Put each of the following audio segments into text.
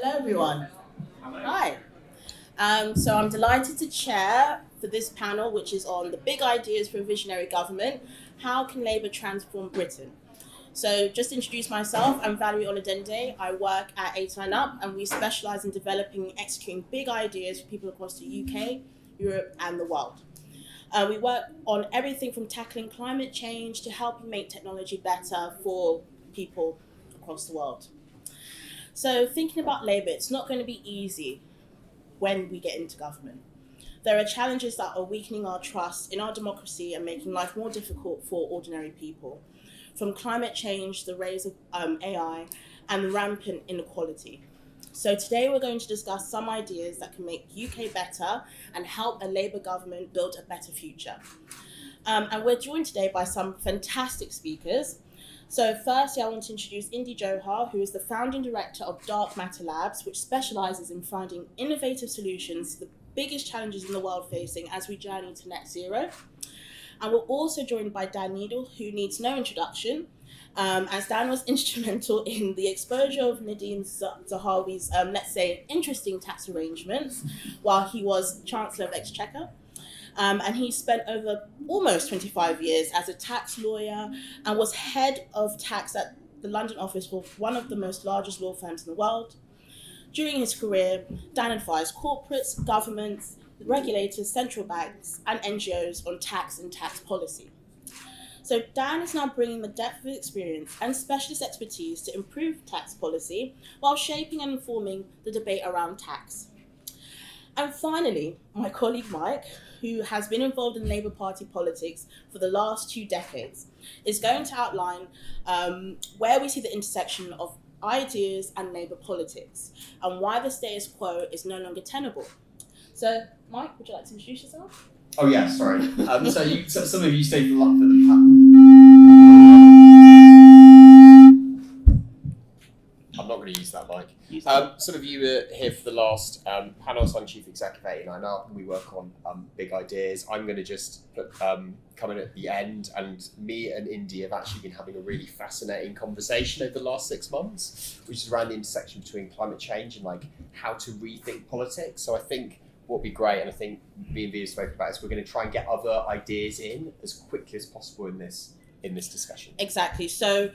Hello, everyone. Hi. So I'm delighted to chair for this panel, which is on the big ideas for a visionary government. How can Labour transform Britain? So just to introduce myself, I'm Valerie Oladeinde. I work at 8 Up, and we specialise in developing and executing big ideas for people across the UK, Europe, and the world. We work on everything from tackling climate change to helping make technology better for people across the world. So thinking about Labour, it's not going to be easy when we get into government. There are challenges that are weakening our trust in our democracy and making life more difficult for ordinary people, from climate change, the rise of AI, and rampant inequality. So today we're going to discuss some ideas that can make UK better and help a Labour government build a better future. And we're joined today by some fantastic speakers. So firstly, I want to introduce Indy Johar, who is the founding director of Dark Matter Labs, which specialises in finding innovative solutions to the biggest challenges in the world facing as we journey to net zero. And we're also joined by Dan Neidle, who needs no introduction, as Dan was instrumental in the exposure of Nadine Zahawi's, let's say, interesting tax arrangements while he was Chancellor of Exchequer. And he spent over almost 25 years as a tax lawyer and was head of tax at the London office for one of the most largest law firms in the world. During his career, Dan advised corporates, governments, regulators, central banks, and NGOs on tax and tax policy. So Dan is now bringing the depth of his experience and specialist expertise to improve tax policy while shaping and informing the debate around tax. And finally, my colleague Mike, who has been involved in Labour Party politics for the last 2 decades, is going to outline where we see the intersection of ideas and Labour politics and why the status quo is no longer tenable. So, Mike, would you like to introduce yourself? Oh yeah, sorry. So some of you stayed for the panel. I'm not going to use that mic. Some of you were here for the last panel. So I'm Chief Executive at 8 Up, and we work on big ideas. I'm going to just come in at the end, and me and Indy have actually been having a really fascinating conversation over the last 6 months, which is around the intersection between climate change and like how to rethink politics. So I think what would be great, and I think me and Via spoke about, is we're going to try and get other ideas in as quickly as possible in this discussion. Exactly. So,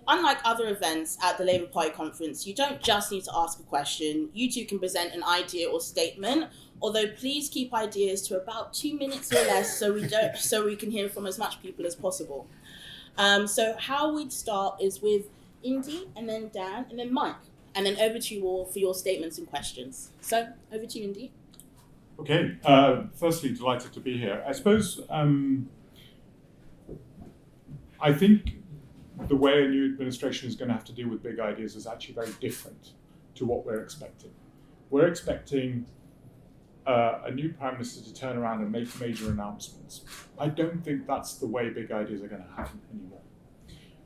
unlike other events at the Labour Party conference, you don't just need to ask a question. You too can present an idea or statement. Although, please keep ideas to about 2 minutes or less, so we can hear from as much people as possible. So, how we'd start is with Indy, and then Dan, and then Mike, and then over to you all for your statements and questions. So, over to you, Indy. Okay. Firstly, delighted to be here. I suppose. I think the way a new administration is going to have to deal with big ideas is actually very different to what we're expecting. We're expecting a new Prime Minister to turn around and make major announcements. I don't think that's the way big ideas are going to happen anymore.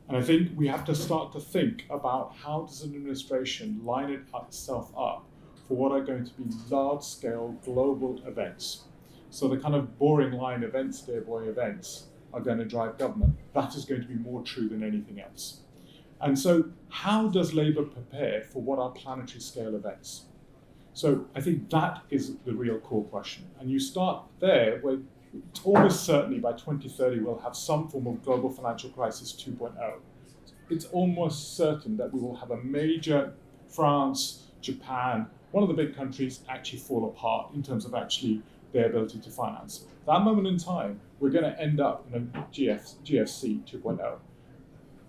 And I think we have to start to think about how does an administration line itself up for what are going to be large-scale global events. So the kind of boring line events, dear boy, events, are going to drive government. That is going to be more true than anything else. And so how does Labour prepare for what are planetary scale events? So I think that is the real core question. And you start there where almost certainly by 2030 we'll have some form of global financial crisis 2.0. It's almost certain that we will have a major France, Japan, one of the big countries actually fall apart in terms of actually their ability to finance. That moment in time, we're going to end up in a GFC 2.0.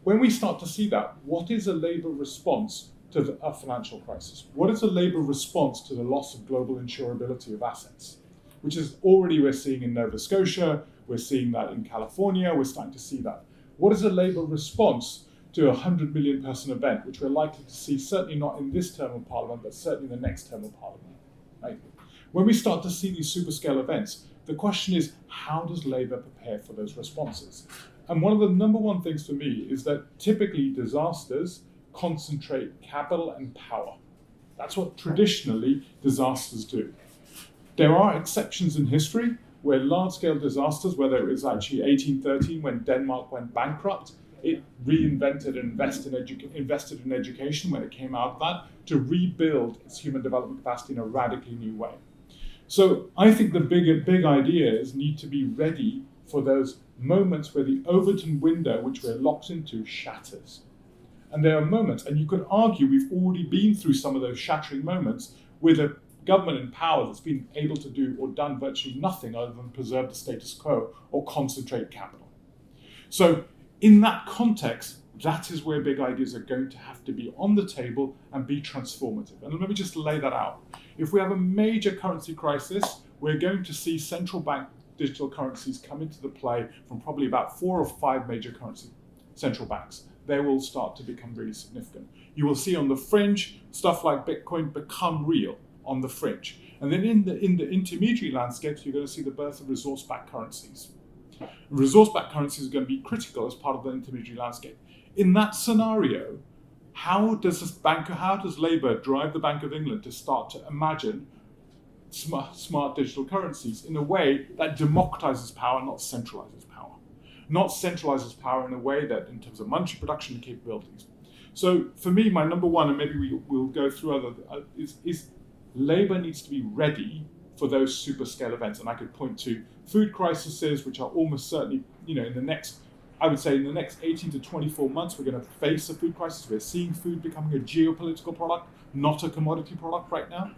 When we start to see that, what is a Labour response to a financial crisis? What is a Labour response to the loss of global insurability of assets? Which is already we're seeing in Nova Scotia, we're seeing that in California, we're starting to see that. What is a Labour response to a 100 million person event, which we're likely to see certainly not in this term of Parliament, but certainly in the next term of Parliament, right? When we start to see these super scale events, the question is, how does Labour prepare for those responses? And one of the number one things for me is that typically disasters concentrate capital and power. That's what traditionally disasters do. There are exceptions in history where large-scale disasters, whether it was actually 1813 when Denmark went bankrupt, it reinvented and invested in education when it came out of that to rebuild its human development capacity in a radically new way. So I think the big ideas need to be ready for those moments where the Overton window, which we're locked into, shatters. And there are moments, and you could argue we've already been through some of those shattering moments with a government in power that's been able to do or done virtually nothing other than preserve the status quo or concentrate capital. So in that context, that is where big ideas are going to have to be on the table and be transformative. And let me just lay that out. If we have a major currency crisis, we're going to see central bank digital currencies come into the play from probably about 4 or 5 major currency central banks. They will start to become really significant. You will see on the fringe, stuff like Bitcoin become real on the fringe. And then in the intermediary landscapes, you're going to see the birth of resource-backed currencies. Resource-backed currencies are going to be critical as part of the intermediary landscape. In that scenario, how does Labour drive the Bank of England to start to imagine smart digital currencies in a way that democratizes power, not centralizes power? Not centralizes power in a way that, in terms of monetary production and capabilities. So for me, my number one, and maybe we'll go through other, is Labour needs to be ready for those super scale events. And I could point to food crises, which are almost certainly, in the next 18 to 24 months, we're going to face a food crisis. We're seeing food becoming a geopolitical product, not a commodity product right now.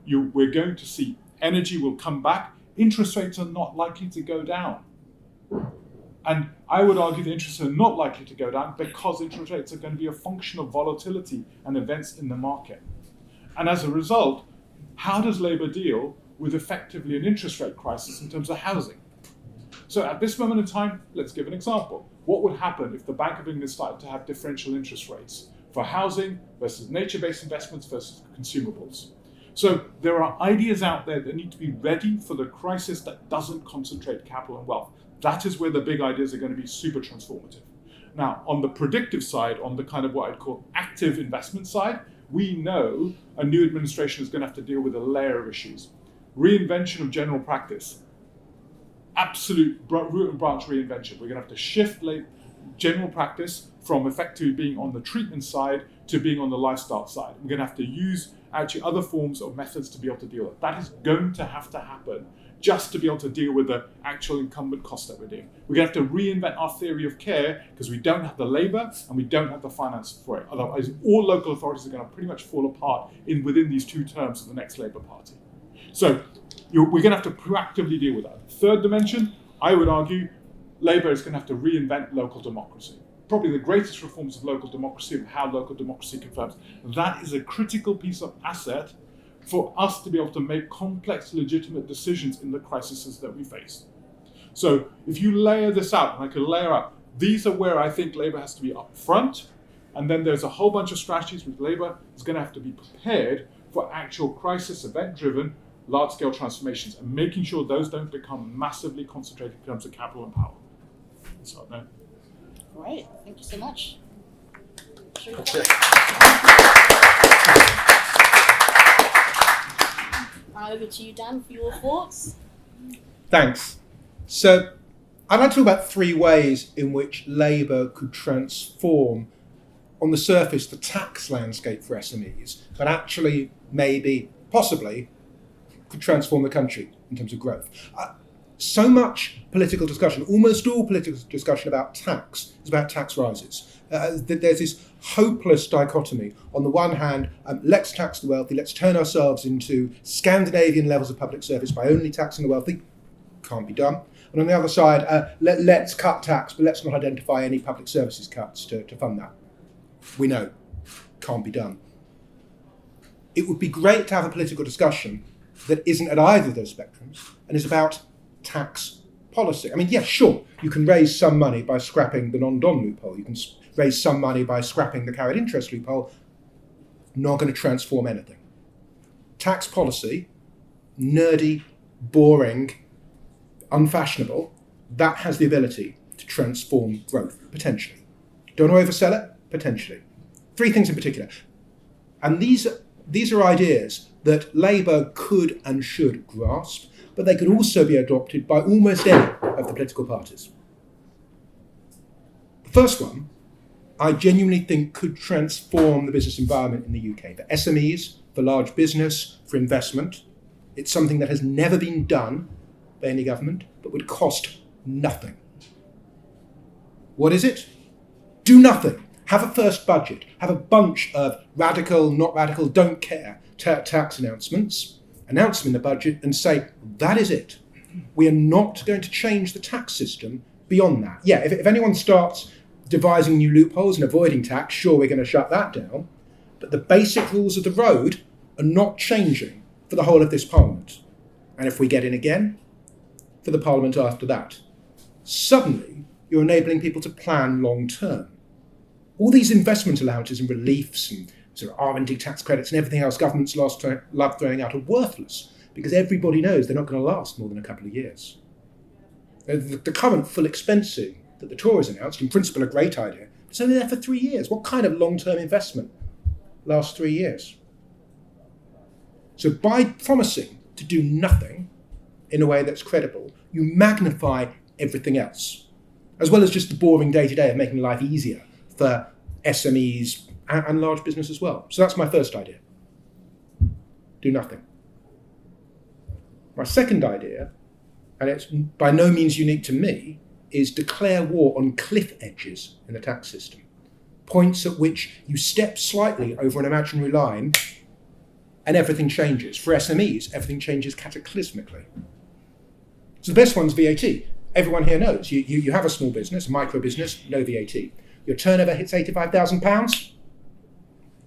We're going to see energy will come back. Interest rates are not likely to go down. And I would argue the interests are not likely to go down because interest rates are going to be a function of volatility and events in the market. And as a result, how does Labour deal with effectively an interest rate crisis in terms of housing? So at this moment in time, let's give an example. What would happen if the Bank of England started to have differential interest rates for housing versus nature-based investments versus consumables? So there are ideas out there that need to be ready for the crisis that doesn't concentrate capital and wealth. That is where the big ideas are going to be super transformative. Now, on the predictive side, on the kind of what I'd call active investment side, we know a new administration is going to have to deal with a layer of issues. Reinvention of general practice. Absolute root and branch reinvention. We're going to have to shift general practice from effectively being on the treatment side to being on the lifestyle side. We're going to have to use actually other forms of methods to be able to deal with it. That is going to have to happen just to be able to deal with the actual incumbent cost that we're doing. We're going to have to reinvent our theory of care because we don't have the labour and we don't have the finance for it. Otherwise, all local authorities are going to pretty much fall apart within these 2 terms of the next Labour Party. So we're going to have to proactively deal with that. Third dimension, I would argue, Labour is going to have to reinvent local democracy. Probably the greatest reforms of local democracy and how local democracy confirms. That is a critical piece of asset for us to be able to make complex, legitimate decisions in the crises that we face. So if you layer this out, and I could layer out, these are where I think Labour has to be up front, and then there's a whole bunch of strategies which Labour is going to have to be prepared for actual crisis, event-driven, large-scale transformations, and making sure those don't become massively concentrated in terms of capital and power. So, no. Great, thank you so much. Over to you, Dan, for your thoughts. Thanks. So I'd like to talk about 3 ways in which Labour could transform, on the surface, the tax landscape for SMEs, but actually, maybe, possibly, could transform the country in terms of growth. So much political discussion, almost all political discussion about tax is about tax rises. There's this hopeless dichotomy. On the one hand, let's tax the wealthy, let's turn ourselves into Scandinavian levels of public service by only taxing the wealthy. Can't be done. And on the other side, let's cut tax, but let's not identify any public services cuts to fund that. We know, can't be done. It would be great to have a political discussion that isn't at either of those spectrums and is about tax policy. I mean, yes, sure, you can raise some money by scrapping the non-dom loophole. You can raise some money by scrapping the carried interest loophole. Not going to transform anything. Tax policy, nerdy, boring, unfashionable, that has the ability to transform growth, potentially. Don't want to oversell it? Potentially. 3 things in particular. And these are ideas that Labour could and should grasp, but they could also be adopted by almost any of the political parties. The First one, I genuinely think could transform the business environment in the UK, for SMEs, for large business, for investment. It's something that has never been done by any government, but would cost nothing. What is it? Do nothing. Have a first budget. Have a bunch of radical, not radical, don't care tax announcements. Announce them in the budget and say, that is it. We are not going to change the tax system beyond that. Yeah, if anyone starts devising new loopholes and avoiding tax, sure, we're going to shut that down. But the basic rules of the road are not changing for the whole of this Parliament. And if we get in again, for the Parliament after that. Suddenly, you're enabling people to plan long term. All these investment allowances and reliefs and sort of R&D tax credits and everything else governments love throwing out are worthless because everybody knows they're not going to last more than a couple of years. The current full expensing that the Tories announced, in principle a great idea, it's only there for 3 years. What kind of long-term investment lasts 3 years? So by promising to do nothing in a way that's credible, you magnify everything else, as well as just the boring day-to-day of making life easier for SMEs and large business as well. So that's my first idea. Do nothing. My second idea, and it's by no means unique to me, is declare war on cliff edges in the tax system. Points at which you step slightly over an imaginary line and everything changes. For SMEs, everything changes cataclysmically. So the best one's VAT. Everyone here knows. You have a small business, a micro business, no VAT. Your turnover hits £85,000,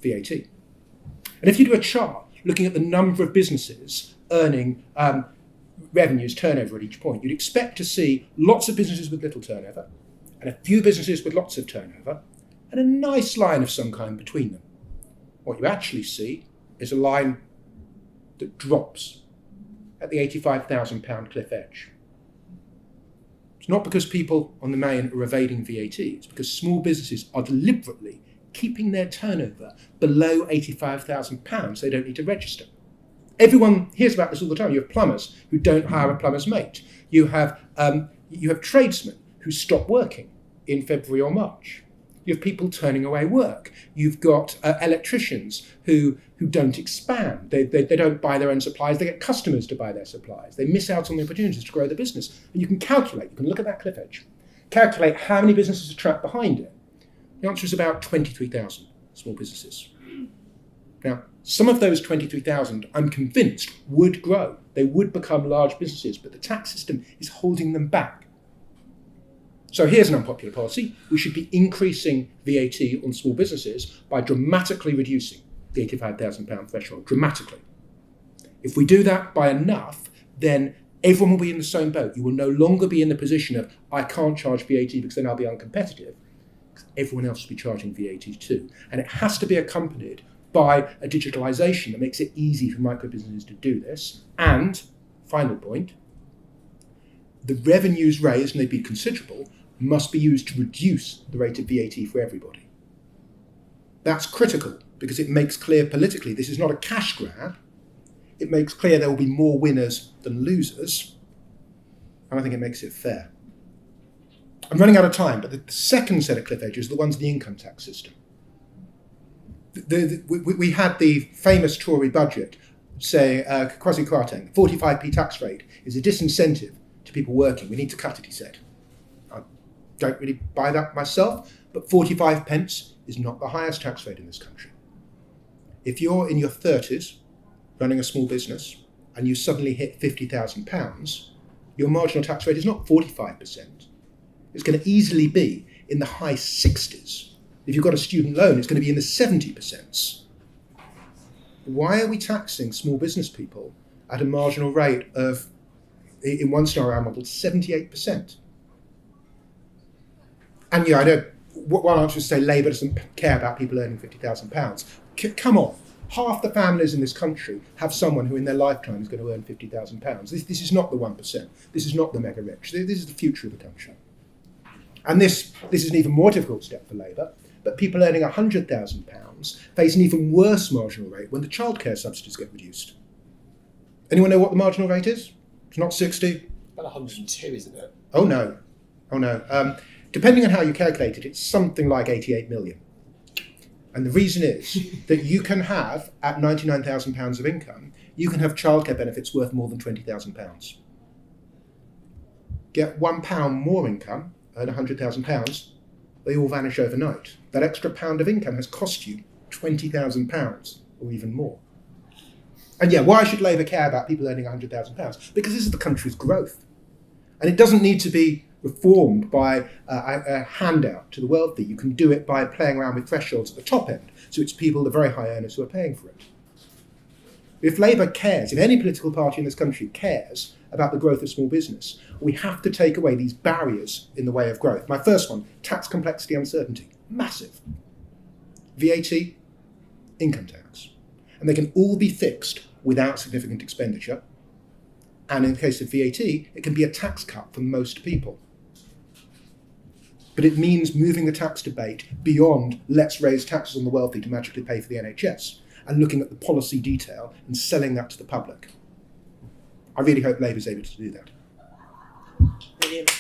VAT. And if you do a chart looking at the number of businesses earning revenues, turnover at each point, you'd expect to see lots of businesses with little turnover and a few businesses with lots of turnover and a nice line of some kind between them. What you actually see is a line that drops at the £85,000 cliff edge. It's not because people on the main are evading VAT, it's because small businesses are deliberately keeping their turnover below £85,000 they don't need to register. Everyone hears about this all the time. You have plumbers who don't hire a plumber's mate. You have tradesmen who stop working in February or March. You have people turning away work. You've got electricians who don't expand. They don't buy their own supplies. They get customers to buy their supplies. They miss out on the opportunities to grow their business. And you can calculate, you can look at that cliff edge, calculate how many businesses are trapped behind it. The answer is about 23,000 small businesses. Now, some of those 23,000, I'm convinced, would grow. They would become large businesses, but the tax system is holding them back. So here's an unpopular policy. We should be increasing VAT on small businesses by dramatically reducing the £85,000 threshold, dramatically. If we do that by enough, then everyone will be in the same boat. You will no longer be in the position of, I can't charge VAT because then I'll be uncompetitive. Everyone else will be charging VAT too. And it has to be accompanied by a digitalisation that makes it easy for micro businesses to do this. And, final point, the revenues raised, and they'd be considerable, must be used to reduce the rate of VAT for everybody. That's critical because it makes clear politically this is not a cash grab. It makes clear there will be more winners than losers. And I think it makes it fair. I'm running out of time, but the second set of cliff edges are the ones in the income tax system. We had the famous Tory budget saying, Kwasi Kwarteng, 45p tax rate is a disincentive to people working. We need to cut it, he said. I don't really buy that myself, but 45 pence is not the highest tax rate in this country. If you're in your 30s running a small business and you suddenly hit £50,000, your marginal tax rate is not 45%. It's going to easily be in the high 60s. If you've got a student loan, it's going to be in the 70%. Why are we taxing small business people at a marginal rate of, in one scenario I modelled, 78%? And yeah, I know one answer is to say Labour doesn't care about people earning £50,000. Come on, half the families in this country have someone who in their lifetime is going to earn £50,000. This is not the 1%. This is not the mega rich. This is the future of the country. And this is an even more difficult step for Labour, but people earning £100,000 face an even worse marginal rate when the childcare subsidies get reduced. Anyone know what the marginal rate is? It's not 60. About 102, isn't it? Oh no. Depending on how you calculate it, it's something like 88 million. And the reason is that you can have, at £99,000 of income, you can have childcare benefits worth more than £20,000. Get £1 more income, earn £100,000, they all vanish overnight. That extra pound of income has cost you £20,000 or even more. And yeah, why should Labour care about people earning £100,000? Because this is the country's growth. And it doesn't need to be reformed by a handout to the wealthy. You can do it by playing around with thresholds at the top end. So it's people, the very high earners, who are paying for it. If Labour cares, if any political party in this country cares about the growth of small business, we have to take away these barriers in the way of growth. My first one, tax complexity uncertainty. Massive. VAT, income tax. And they can all be fixed without significant expenditure. And in the case of VAT, it can be a tax cut for most people. But it means moving the tax debate beyond let's raise taxes on the wealthy to magically pay for the NHS and looking at the policy detail and selling that to the public. I really hope Labour's able to do that. Brilliant.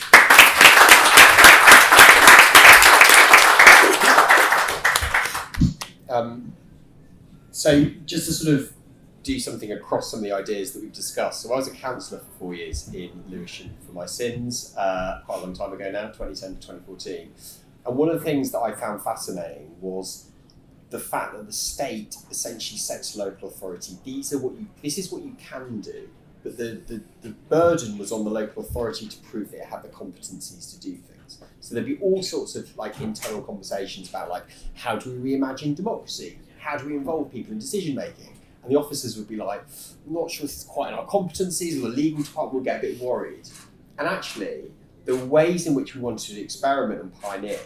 So just to sort of do something across some of the ideas that we've discussed. So I was a councillor for 4 years in Lewisham for my sins, quite a long time ago now, 2010 to 2014. And one of the things that I found fascinating was the fact that the state essentially said to local authority, this is what you can do. But the burden was on the local authority to prove that it had the competencies to do things. So there'd be all sorts of like internal conversations about like, how do we reimagine democracy? How do we involve people in decision making? And the officers would be like, I'm not sure this is quite in our competencies, or the legal department would get a bit worried. And actually, the ways in which we wanted to experiment and pioneer,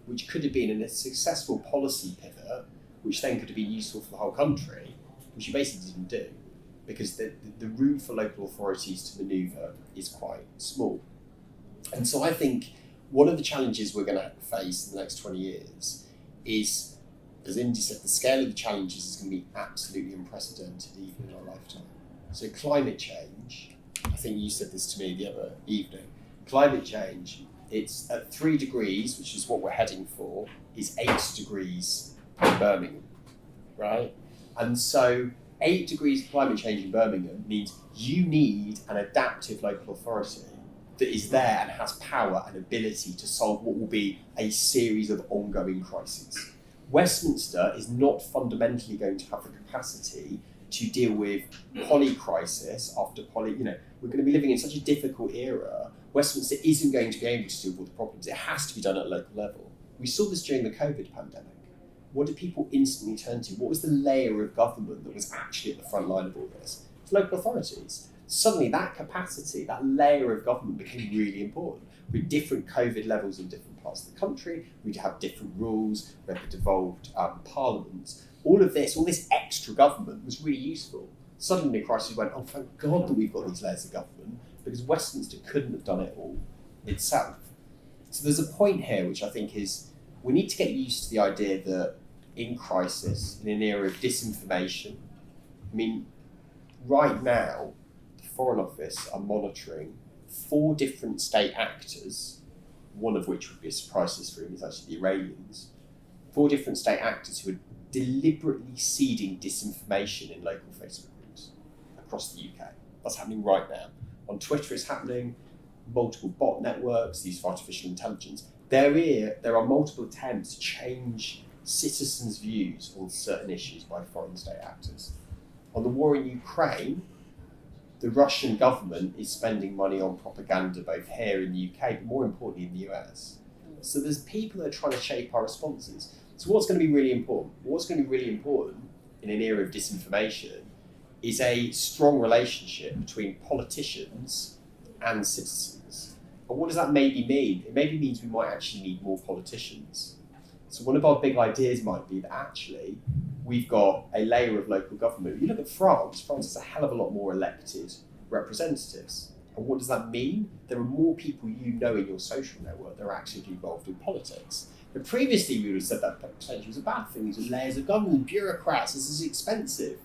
which could have been in a successful policy pivot, which then could have been useful for the whole country, which you basically didn't do, because the room for local authorities to manoeuvre is quite small. And so I think one of the challenges we're going to face in the next 20 years is, as Indy said, the scale of the challenges is going to be absolutely unprecedented even in our lifetime. So climate change, I think you said this to me the other evening, climate change, it's at 3 degrees, which is what we're heading for, is 8 degrees in Birmingham, right? And so 8 degrees climate change in Birmingham means you need an adaptive local authority that is there and has power and ability to solve what will be a series of ongoing crises. Westminster is not fundamentally going to have the capacity to deal with poly-crisis after we're going to be living in such a difficult era. Westminster isn't going to be able to deal with all the problems. It has to be done at a local level. We saw this during the COVID pandemic. What did people instantly turn to? What was the layer of government that was actually at the front line of all this? It's local authorities. Suddenly that capacity, that layer of government became really important. With different COVID levels in different parts of the country, we'd have different rules, we had the devolved parliaments. All this extra government was really useful. Suddenly the crisis went, oh, thank God that we've got these layers of government, because Westminster couldn't have done it all itself. So there's a point here which I think is, we need to get used to the idea that in crisis, in an era of disinformation, I mean, right now, the Foreign Office are monitoring 4 different state actors, one of which would be a surprise to this room, is actually the Iranians. 4 different state actors who are deliberately seeding disinformation in local Facebook groups across the UK. That's happening right now. On Twitter it's happening, multiple bot networks, these for artificial intelligence. There are multiple attempts to change citizens' views on certain issues by foreign state actors. On the war in Ukraine, the Russian government is spending money on propaganda both here in the UK, but more importantly in the US. So there's people that are trying to shape our responses. So what's going to be really important? What's going to be really important in an era of disinformation is a strong relationship between politicians and citizens. And what does that maybe mean? It maybe means we might actually need more politicians. So one of our big ideas might be that actually we've got a layer of local government. You look at France has a hell of a lot more elected representatives. And what does that mean? There are more people you know in your social network that are actively involved in politics. But previously we would have said that potentially was a bad thing. These are layers of government, bureaucrats, this is expensive.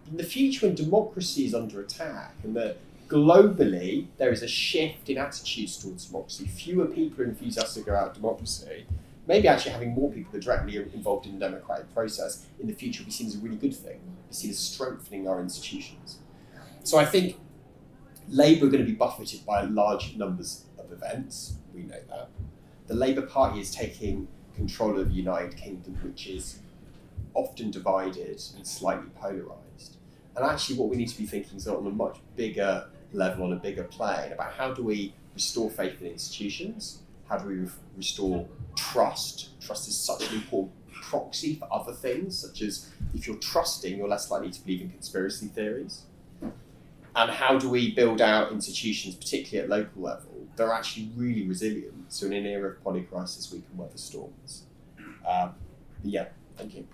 In the future when democracy is under attack and the globally, there is a shift in attitudes towards democracy. Fewer people are enthusiastic about democracy. Maybe actually having more people that are directly involved in the democratic process in the future will be seen as a really good thing, be seen as strengthening our institutions. So I think Labour are going to be buffeted by large numbers of events, we know that. The Labour Party is taking control of the United Kingdom, which is often divided and slightly polarised. And actually what we need to be thinking is on a much bigger level, on a bigger plane, about how do we restore faith in institutions? How do we restore trust? Trust is such an important proxy for other things, such as if you're trusting, you're less likely to believe in conspiracy theories. And how do we build out institutions, particularly at local level, that are actually really resilient, so in an era of polycrisis we can weather storms? Yeah, thank you.